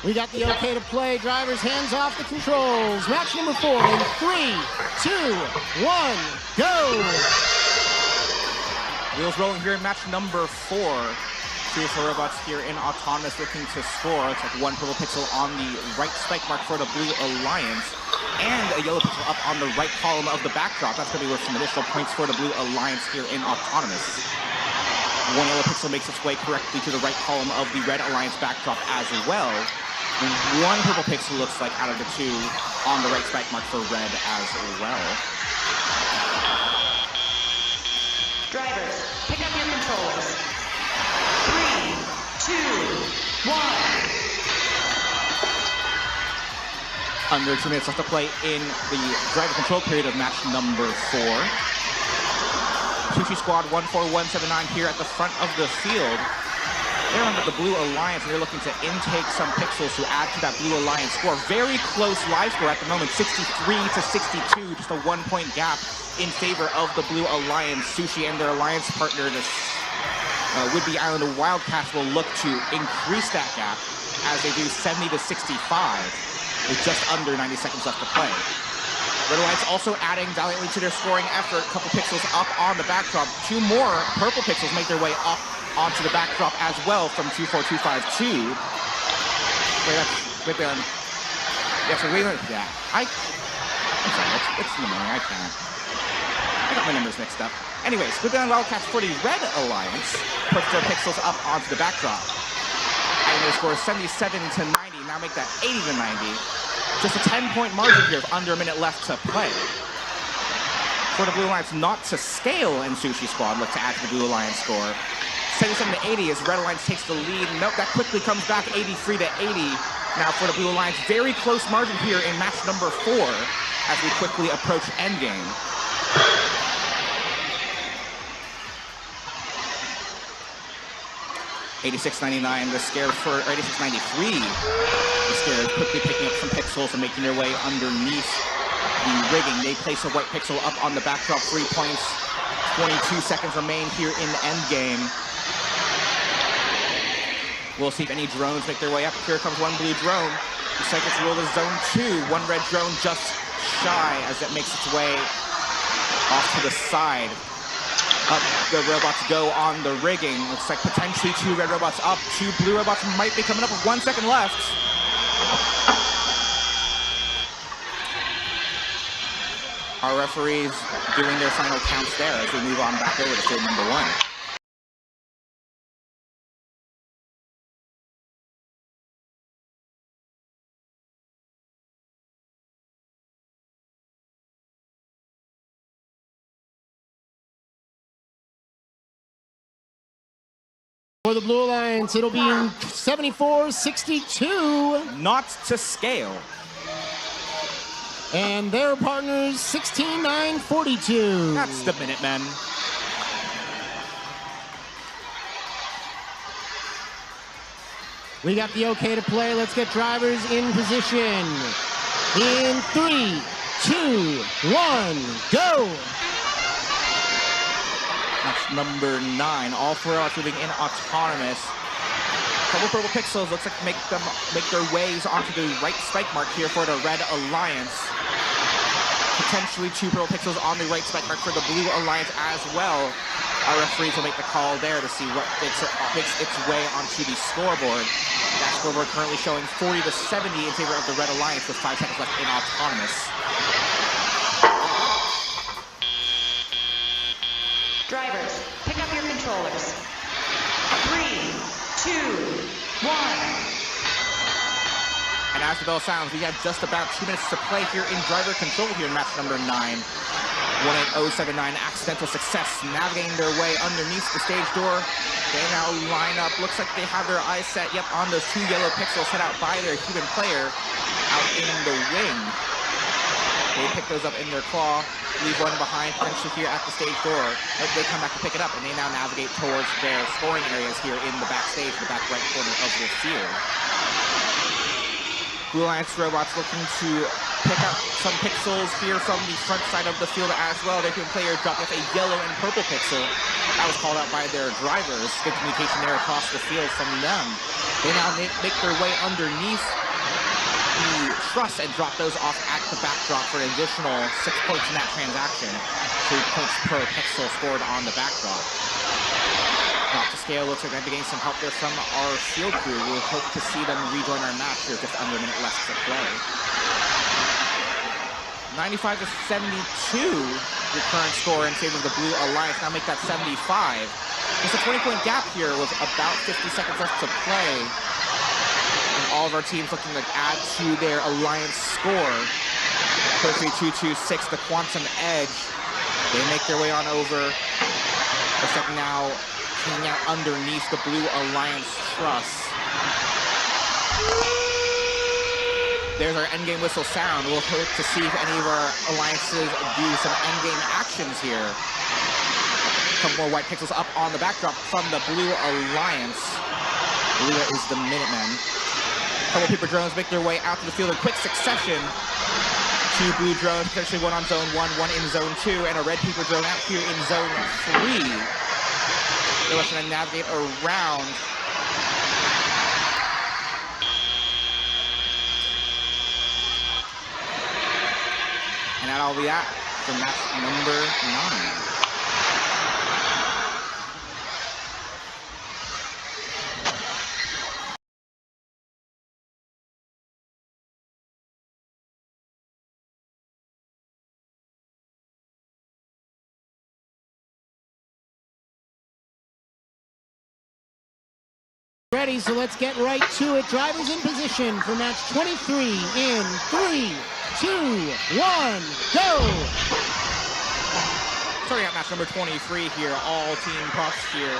We got the okay to play. Drivers, hands off the controls. Match number 4 in 3, 2, 1, go! Wheels rolling here in match number 4. Two for Robots here in Autonomous looking to score. It's like one purple pixel on the right spike mark for the Blue Alliance, and a yellow pixel up on the right column of the backdrop. That's going to be worth some additional points for the Blue Alliance here in Autonomous. One yellow pixel makes its way correctly to the right column of the Red Alliance backdrop as well. One purple pixel looks like out of the two on the right spike mark for Red as well. Drivers, pick up your controllers. 3, 2, 1. Under 2 minutes left to play in the driver control period of match number 4. Sushi Squad 14179 here at the front of the field. They're under the Blue Alliance, and they're looking to intake some pixels to add to that Blue Alliance score. Very close live score at the moment, 63 to 62, just a 1-point gap in favor of the Blue Alliance. Sushi and their alliance partner, the would-be Islander Wildcats, will look to increase that gap as they do 70 to 65 with just under 90 seconds left to play. Red Alliance also adding valiantly to their scoring effort. A couple pixels up on the backdrop. 2 more purple pixels make their way up onto the backdrop as well from 24252. Wait, that's right there. Yeah, so wait, yeah. I'm sorry, it's in the morning. I can't. I got my numbers mixed up. Anyways, Woodland Wildcats for the Red Alliance puts their pixels up onto the backdrop. And their score is 77 to 90. Now make that 80 to 90. Just a 10-point margin here with under a minute left to play. For the Blue Alliance not to scale in Sushi Squad, look to add to the Blue Alliance score. 77 to 80 as Red Alliance takes the lead. Nope, that quickly comes back 83 to 80. Now for the Blue Alliance, very close margin here in match number 4 as we quickly approach endgame. $86.99, the Scared for $86.93. The Scared quickly picking up some pixels and making their way underneath the rigging. They place a white pixel up on the backdrop, 3 points. 22 seconds remain here in the end game. We'll see if any drones make their way up. Here comes one blue drone. The seconds roll to zone 2. One red drone just shy as it makes its way off to the side. Up the robots go on the rigging. Looks like potentially 2 red robots up. 2 blue robots might be coming up with 1 second left. Our referees doing their final counts there as we move on back over to field number 1. For the Blue Alliance, it'll be 74-62. Not to scale. And their partners, 16-9-42. That's the Minutemen. We got the okay to play. Let's get drivers in position. In 3, 2, 1, go! That's number 9. All 4 are moving in Autonomous. Couple purple pixels looks like make their ways onto the right spike mark here for the Red Alliance. Potentially 2 purple pixels on the right spike mark for the Blue Alliance as well. Our referees will make the call there to see what makes its way onto the scoreboard. That scoreboard currently showing 40 to 70 in favor of the Red Alliance with 5 seconds left in Autonomous. Drivers, pick up your controllers. 3, 2, 1. And as the bell sounds, we have just about 2 minutes to play here in driver control here in match number 9. 18079, accidental success, navigating their way underneath the stage door. They now line up. Looks like they have their eyes set, yep, on those 2 yellow pixels set out by their human player out in the wing. They pick those up in their claw, leave one behind potentially here at the stage door. They come back to pick it up, and they now navigate towards their scoring areas here in the backstage, the back right corner of the field. Blue Alliance robots looking to pick up some pixels here from the front side of the field as well. Their human player dropped off a yellow and purple pixel. That was called out by their drivers. Good communication there across the field from them. They now make their way underneath the truss and drop those off at the backdrop for an additional 6 points in that transaction. 3 points per pixel scored on the backdrop. Not to scale, looks like they're getting some help there from our field crew. We'll hope to see them rejoin our match here just under a minute left to play. 95 to 72, your current score in favor of the Blue Alliance. Now make that 75. Just a 20-point gap here with about 50 seconds left to play. And all of our teams looking to add to their alliance score. 3-2-2-6, the Quantum Edge. They make their way on over. Looks like now hanging out underneath the Blue Alliance truss. There's our endgame whistle sound. We'll hope to see if any of our alliances do some endgame actions here. A couple more white pixels up on the backdrop from the Blue Alliance. Blue is the Minutemen. A couple paper drones make their way out to the field in quick succession. 2 blue drones, potentially one on zone 1, one in zone 2, and a red paper drone out here in zone 3. They're looking to navigate around. And that'll be that for match number 9. Ready, so let's get right to it. Drivers in position for match 23 in 3, 2, 1, go! Starting out match number 23 here, all team props here,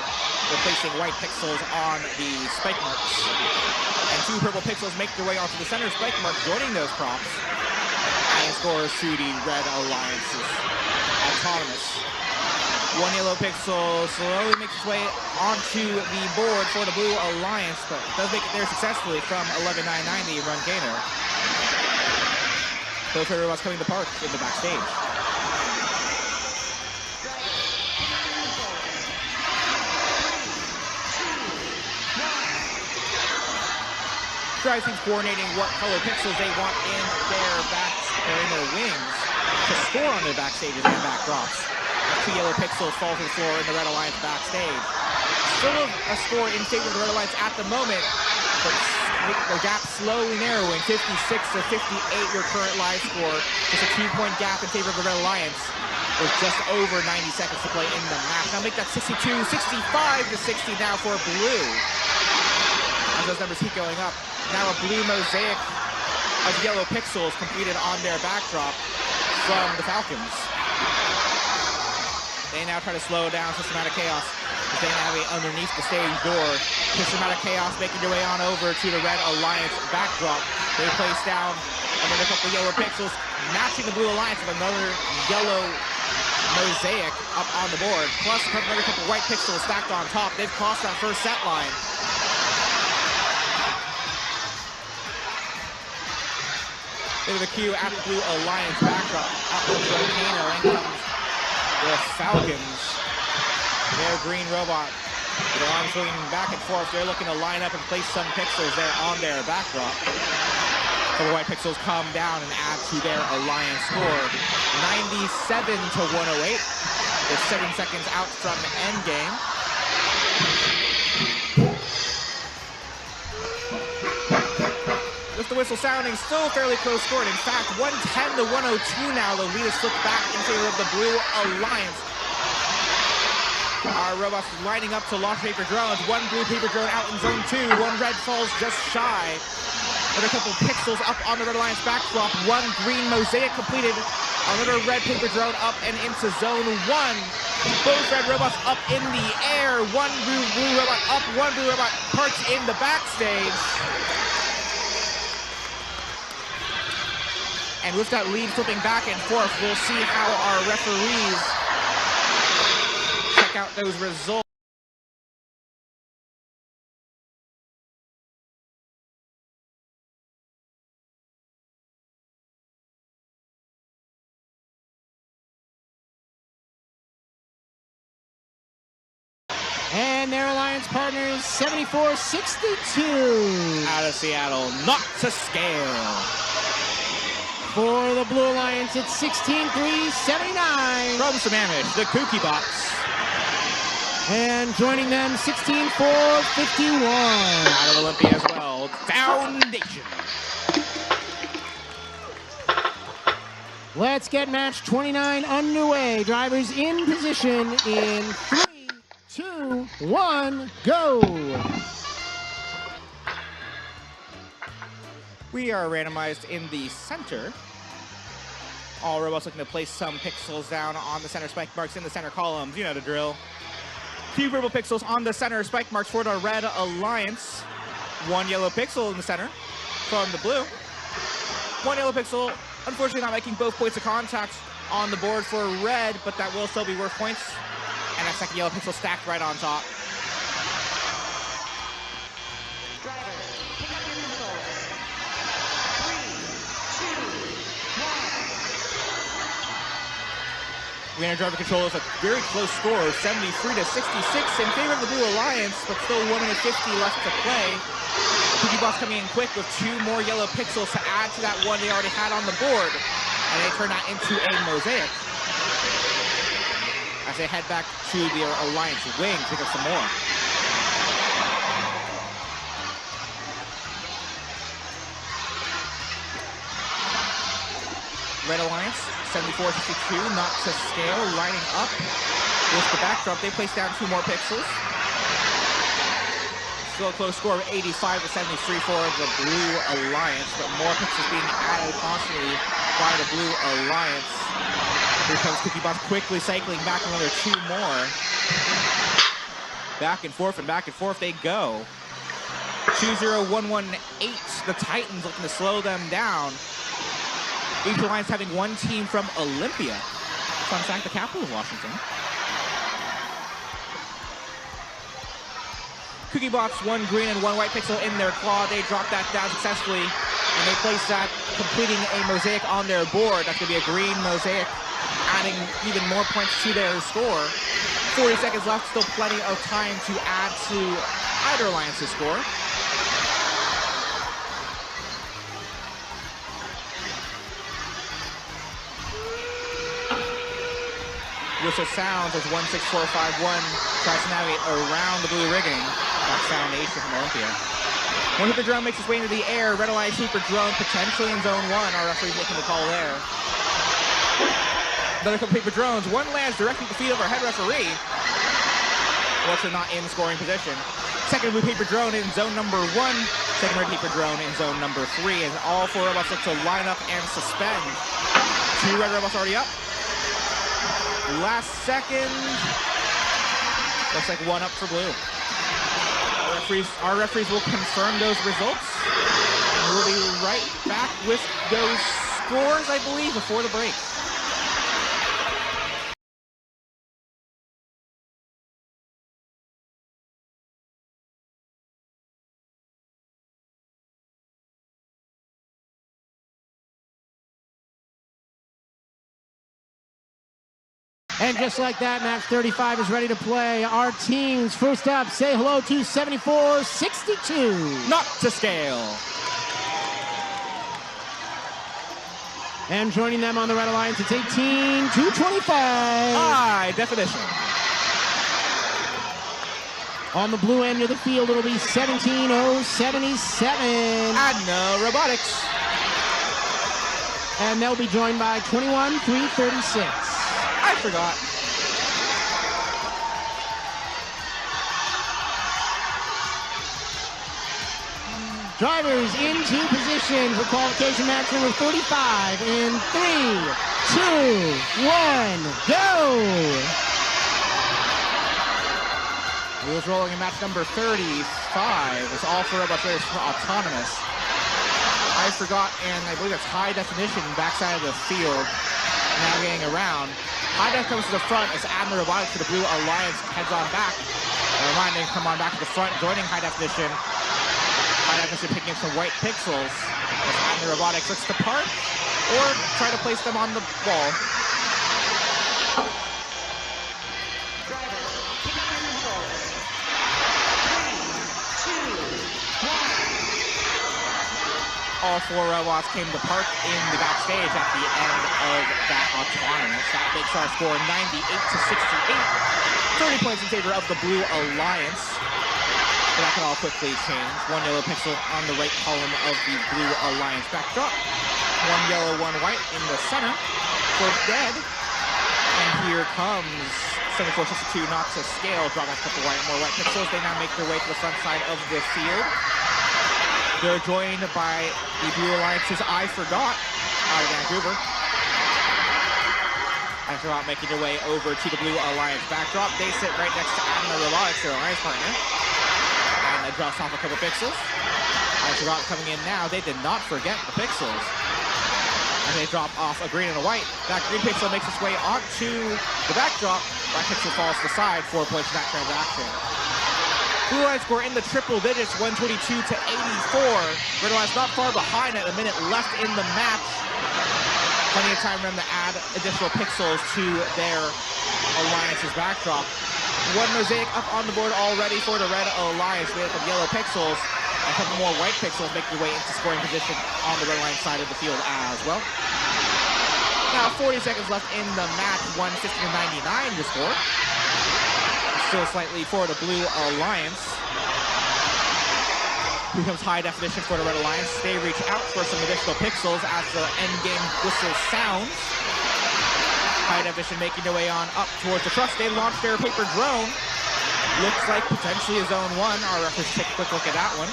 replacing white pixels on the spike marks. And 2 purple pixels make their way onto the center spike mark, joining those props. And scores to the Red Alliance's Autonomous. 1 yellow pixel slowly makes its way onto the board for the Blue Alliance, but does make it there successfully from 11.990 run gainer. Both robots coming to park in the backstage. Drive teams coordinating what color pixels they want in their their wings to score on their backstages and backdrops. 2 yellow pixels fall to the floor in the Red Alliance backstage. Still a score in favor of the Red Alliance at the moment, but the gap slowly narrowing. 56 to 58, your current live score. Just a 2-point gap in favor of the Red Alliance with just over 90 seconds to play in the match. Now make that 62, 65 to 60 now for Blue. As those numbers keep going up. Now a blue mosaic of yellow pixels completed on their backdrop from the Falcons. They now try to slow down Systematic Chaos as they navigate underneath the stage door. Systematic Chaos making their way on over to the Red Alliance backdrop. They place down another couple yellow pixels, matching the Blue Alliance with another yellow mosaic up on the board, plus another couple white pixels stacked on top. They've crossed that first set line. Bit of a cue at the Blue Alliance backdrop. Out comes Volcano, in comes the Falcons. Their green robot. Their arms swinging back and forth. They're looking to line up and place some pixels there on their backdrop. The white pixels come down and add to their alliance score. 97 to 108. With 7 seconds out from endgame. With the whistle sounding, still a fairly close score. In fact, 110 to 102 now. The lead is flipped back in favor of the Blue Alliance. Our robots lining up to launch paper drones. 1 blue paper drone out in zone 2. 1 red falls just shy. Another couple pixels up on the Red Alliance backdrop. 1 green mosaic completed. Another red paper drone up and into zone 1. Both red robots up in the air. 1 blue robot up. 1 blue robot parked in the backstage. And with that lead flipping back and forth, we'll see how our referees check out those results. And their alliance partners, 74-62. Out of Seattle, not to scale. For the Blue Alliance, it's 16-3-79. From Sammamish, the Kooky Bots. And joining them, 16-4-51. Out of Olympia as well, Foundation. Let's get match 29 underway. Drivers in position in 3, 2, 1, go. We are randomized in the center. All robots looking to place some pixels down on the center spike marks in the center columns. You know the drill. Few purple pixels on the center spike marks for the Red Alliance. 1 yellow pixel in the center from the blue. 1 yellow pixel, unfortunately not making both points of contact on the board for red, but that will still be worth points. And that second yellow pixel stacked right on top. Drivers, pick up your controllers. 3, 2, 1. We're going to drive the controllers a very close score, 73-66 in favor of the Blue Alliance, but still 1 minute 50 left to play. Kooky Bots coming in quick with 2 more yellow pixels to add to that one they already had on the board. And they turn that into a mosaic. As they head back to their Alliance wing to pick up some more. Red Alliance, 74-62, not to scale, lining up with the backdrop. They place down 2 more pixels. Still a close score of 85-73 for the Blue Alliance, but more pixels being added constantly by the Blue Alliance. Here comes Kooky Bots quickly cycling back another 2 more. Back and forth they go. 2-0-1-1-8, the Titans looking to slow them down. Each Alliance having 1 team from Olympia. Fun fact, the capital of Washington. Kooky Bots, 1 green and 1 white pixel in their claw. They drop that down successfully, and they place that, completing a mosaic on their board. That's going to be a green mosaic, adding even more points to their score. 40 seconds left, still plenty of time to add to either Alliance's score. Whistle sounds as 16451 tries to navigate around the blue rigging. That's Foundation from Olympia. One Hooper drone makes its way into the air. Red Alliance Hooper drone potentially in zone 1. Our referee's looking to call there. Another couple Hooper drones. 1 lands directly at the feet of our head referee. Also not in scoring position. Second blue paper drone in zone number 1. Second red paper drone in zone number 3. And all 4 robots look to line up and suspend. 2 red robots already up. Last second. Looks like 1 up for blue. Our referees will confirm those results. And we'll be right back with those scores, I believe, before the break. And just like that, match 35 is ready to play. Our teams, first up, say hello to 74-62. Not to scale. And joining them on the Red Alliance, it's 18-25. High definition. On the blue end of the field, it'll be 17-0-77. Adna Robotics. And they'll be joined by 21-3-36. I forgot. Drivers into position for qualification match number 35 in 3, 2, 1, go! Wheels rolling in match number 35. It's all for robots race for autonomous. I forgot, and I believe it's high definition backside of the field, navigating around. High def comes to the front as Adna Robotics for the Blue Alliance heads on back. Reminding come on back to the front, joining high definition. High definition picking up some white pixels as Adna Robotics looks to park or try to place them on the wall. Drivers, pick up your controllers. all four robots came to park in the backstage at the end of that autonomous. That makes our score 98-68. 30 points in favor of the Blue Alliance. But that can all quickly change. One yellow pixel on the right column of the Blue Alliance backdrop. One yellow, one white in the center for dead. And here comes 7462, not to scale, dropping a couple more white pixels. They now make their way to the front side of the field. They're joined by the Blue Alliance's I Forgot out of Vancouver. I Forgot making their way over to the Blue Alliance backdrop. They sit right next to Adam the Robotics, their alliance partner. And that drops off a couple pixels. I Forgot coming in now. They did not forget the pixels. And they drop off a green and a white. That green pixel makes its way onto the backdrop. White pixel falls to the side, 4 points in that transaction. Blue Alliance score in the triple digits, 122-84. Red Alliance not far behind at a minute left in the match. Plenty of time for them to add additional pixels to their Alliance's backdrop. One mosaic up on the board already for the Red Alliance, made up of yellow pixels. A couple more white pixels make their way into scoring position on the Red Alliance side of the field as well. Now 40 seconds left in the match, 150-99 to score. Still slightly for the Blue Alliance. Here comes high definition for the Red Alliance. They reach out for some additional pixels as the end game whistle sounds. High definition making their way on up towards the truss. They launch their paper drone. Looks like potentially a zone 1. Our referees take a quick look at that one.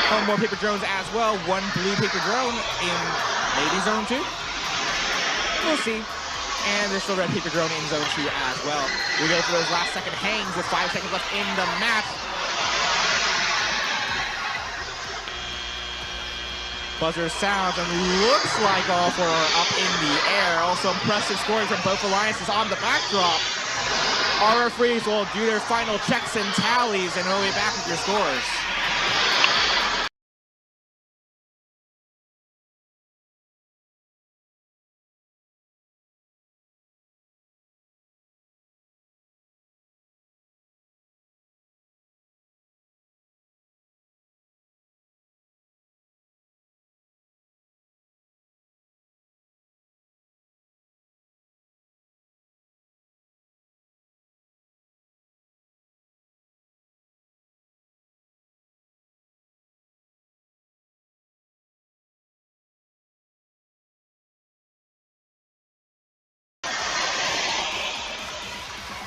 Couple more paper drones as well. One blue paper drone in maybe zone 2. We'll see. And there's still red paper drone in zone 2 as well. We go for those last second hangs with 5 seconds left in the match. Buzzer sounds and looks like all four are up in the air. Also impressive scoring from both alliances on the backdrop. Our referees will do their final checks and tallies and we'll be back with your scores.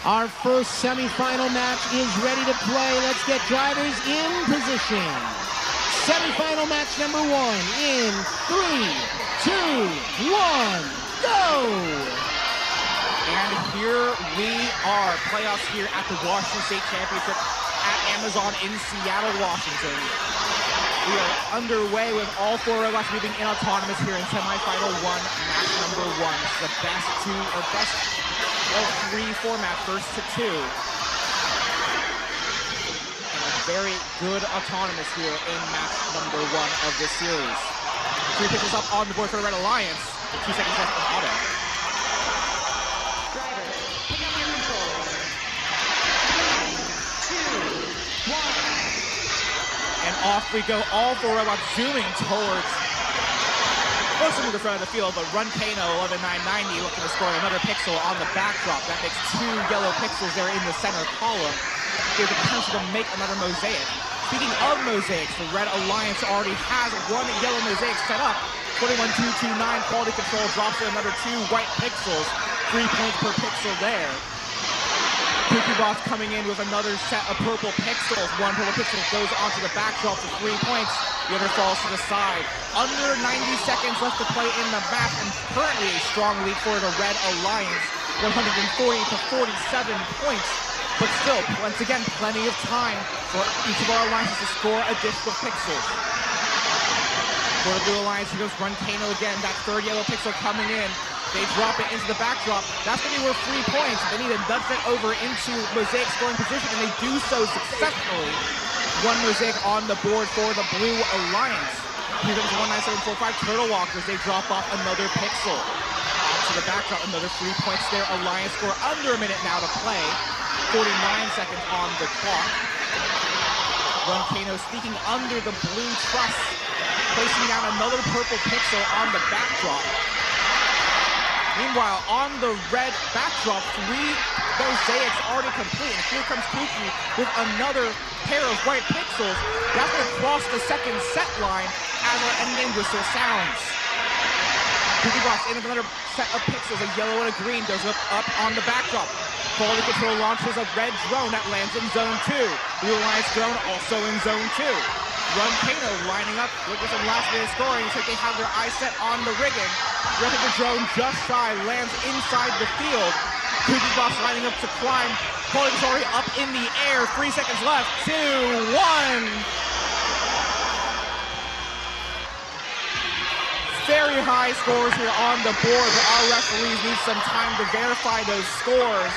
Our first semifinal match is ready to play. Let's get drivers in position. Semifinal match number 1 in 3, 2, 1, go! And here we are, playoffs here at the Washington State Championship at Amazon in Seattle, Washington. We are underway with all 4 robots moving in autonomous here in semifinal 1, match number 1. This is the best of 3 format, first to 2. And a very good autonomous here in match number 1 of this series. 3 pitches up on the board for the Red Alliance. 2 seconds left in auto. Drivers, pick up your controls. 3, 2, 1. And off we go, all 4 robots zooming towards mostly to the front of the field, but Run Kano 11990 looking to score another pixel on the backdrop. That makes 2 yellow pixels there in the center column. They have the potential to make another mosaic. Speaking of mosaics, the Red Alliance already has 1 yellow mosaic set up. 21-229 quality control drops in another 2 white pixels. 3 points per pixel there. Boss coming in with another set of purple pixels. 1 purple pixel goes onto the backdrop for 3 points. The other falls to the side. Under 90 seconds left to play in the match, and currently a strong lead for the Red Alliance. 140-47 points. But still, once again, plenty of time for each of our alliances to score additional pixels. For the Blue Alliance, here goes Run Kano again. That 3rd yellow pixel coming in. They drop it into the backdrop. That's going to be worth 3 points. They need to nudge it over into mosaic scoring position, and they do so successfully. 1 mosaic on the board for the Blue Alliance. Here comes 19745 Turtle Walkers. They drop off another pixel. Onto the backdrop, another 3 points there. Alliance score under a minute now to play. 49 seconds on the clock. Run Kano sneaking under the blue truss, placing down another purple pixel on the backdrop. Meanwhile, on the red backdrop, 3 mosaics already complete. And here comes Kuki with another pair of white pixels. That's going to cross the second set line as our endgame whistle sounds. Kuki Box in with another set of pixels, a yellow and a green. Goes up on the backdrop. Quality Control launches a red drone that lands in Zone 2. Blue Alliance drone also in Zone 2. Run Kano lining up, looking for some last-minute scoring. Looks like they have their eyes set on the rigging. Ripping the drone just shy, lands inside the field. Kuki Box lining up to climb. Quality Control already up in the air. 3 seconds left. 2, 1. Very high scores here on the board, but our referees need some time to verify those scores.